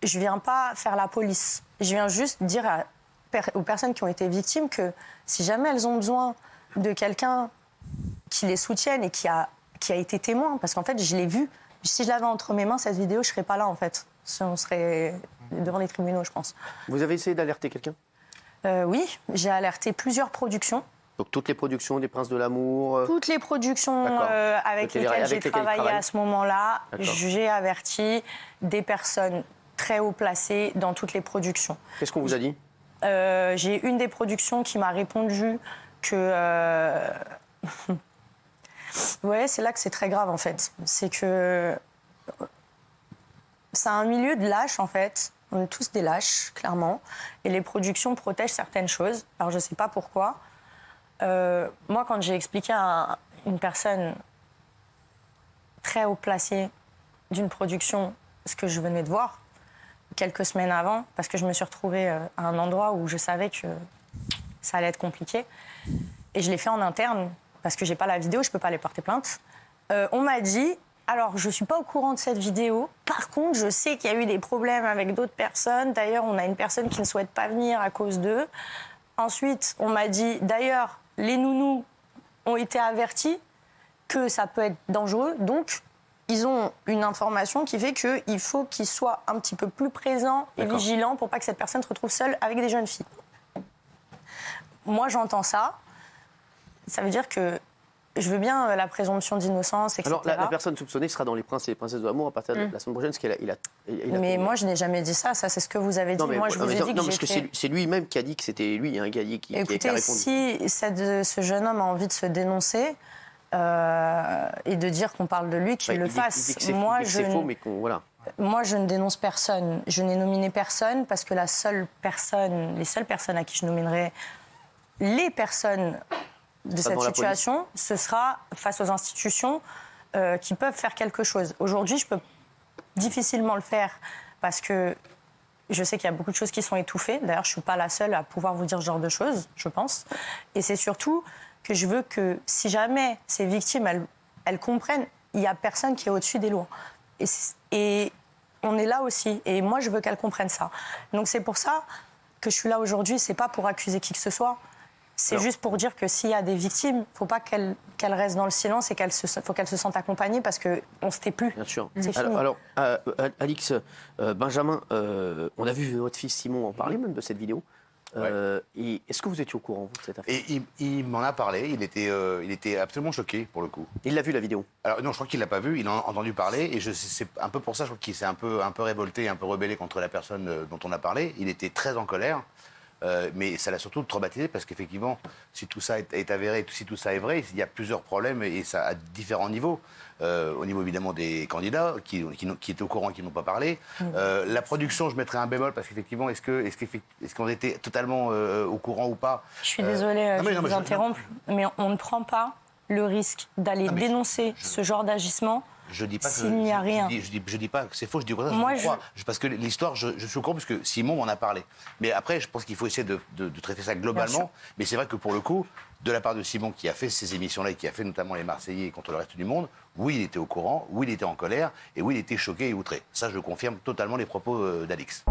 je viens pas faire la police. Je viens juste dire aux personnes qui ont été victimes que si jamais elles ont besoin de quelqu'un qui les soutienne et qui a été témoin, parce qu'en fait, je l'ai vu. Si je l'avais entre mes mains, cette vidéo, je serais pas là, en fait. On serait devant les tribunaux, je pense. Vous avez essayé d'alerter quelqu'un ? Oui, j'ai alerté plusieurs productions. Donc toutes les productions des Princes de l'amour Toutes les productions avec lesquelles j'ai travaillé à ce moment-là, j'ai averti des personnes très haut placées dans toutes les productions. Qu'est-ce qu'on vous a dit ? J'ai une des productions qui m'a répondu que... ouais, c'est là que c'est très grave, en fait. C'est que... C'est un milieu de lâches, en fait. On est tous des lâches, clairement. Et les productions protègent certaines choses. Alors, je ne sais pas pourquoi. Moi, quand j'ai expliqué à une personne très haut placée d'une production ce que je venais de voir, quelques semaines avant, parce que je me suis retrouvée à un endroit où je savais que ça allait être compliqué, et je l'ai fait en interne, parce que j'ai pas la vidéo, je peux pas aller porter plainte. On m'a dit... Alors, je ne suis pas au courant de cette vidéo. Par contre, je sais qu'il y a eu des problèmes avec d'autres personnes. D'ailleurs, on a une personne qui ne souhaite pas venir à cause d'eux. Ensuite, on m'a dit, d'ailleurs, les nounous ont été avertis que ça peut être dangereux. Donc, ils ont une information qui fait qu'il faut qu'ils soient un petit peu plus présents et vigilants pour pas que cette personne se retrouve seule avec des jeunes filles. Moi, j'entends ça. Ça veut dire que je veux bien la présomption d'innocence, etc. Alors, la personne soupçonnée sera dans les Princes et les Princesses de l'amour à partir de la semaine prochaine, parce qu'il a Mais moi, je n'ai jamais dit ça. Ça, c'est ce que vous avez dit. Non, mais, moi, je vous ai dit que parce que c'est lui-même qui a dit que c'était lui, un gars qui a répondu. Si ce jeune homme a envie de se dénoncer et de dire qu'on parle de lui, qu'il le fasse. Il dit que c'est faux, mais voilà. Moi, je ne dénonce personne. Je n'ai nominé personne parce que les seules personnes à qui je nominerai les personnes de cette situation, ce sera face aux institutions qui peuvent faire quelque chose. Aujourd'hui, je peux difficilement le faire parce que je sais qu'il y a beaucoup de choses qui sont étouffées. D'ailleurs, je ne suis pas la seule à pouvoir vous dire ce genre de choses, je pense. Et c'est surtout que je veux que si jamais ces victimes, elles comprennent, il n'y a personne qui est au-dessus des lois. Et on est là aussi. Et moi, je veux qu'elles comprennent ça. Donc c'est pour ça que je suis là aujourd'hui. C'est pas pour accuser qui que ce soit. C'est juste pour dire que s'il y a des victimes, il ne faut pas qu'elles restent dans le silence et faut qu'elles se sentent accompagnées parce qu'on ne se tait plus. Bien sûr. C'est fini. Alors Alix, Benjamin, on a vu votre fils Simon en parler même de cette vidéo. Et est-ce que vous étiez au courant, vous, de cette affaire ? Et il m'en a parlé, il était absolument choqué, pour le coup. Il l'a vu, la vidéo ? Alors non, je crois qu'il ne l'a pas vu, il en a entendu parler, et c'est un peu pour ça, je crois qu'il s'est un peu révolté, un peu rebellé contre la personne dont on a parlé. Il était très en colère. Mais ça l'a surtout traumatisé parce qu'effectivement, si tout ça est avéré, si tout ça est vrai, il y a plusieurs problèmes et ça à différents niveaux. Au niveau évidemment des candidats qui étaient au courant et qui n'ont pas parlé. La production, je mettrais un bémol parce qu'effectivement, est-ce qu'on était totalement au courant ou pas ? Je suis désolée de vous interrompre, mais on ne prend pas le risque d'aller dénoncer ce genre d'agissement. Je dis pas s'il n'y a rien. Je dis pas que c'est faux, je dis quoi ça, moi, je crois. Parce que l'histoire, je suis au courant parce que Simon m'en a parlé. Mais après, je pense qu'il faut essayer de traiter ça globalement. Mais c'est vrai que pour le coup, de la part de Simon qui a fait ces émissions-là et qui a fait notamment les Marseillais contre le reste du monde, oui, il était au courant, oui, il était en colère et oui, il était choqué et outré. Ça, je confirme totalement les propos d'Alix.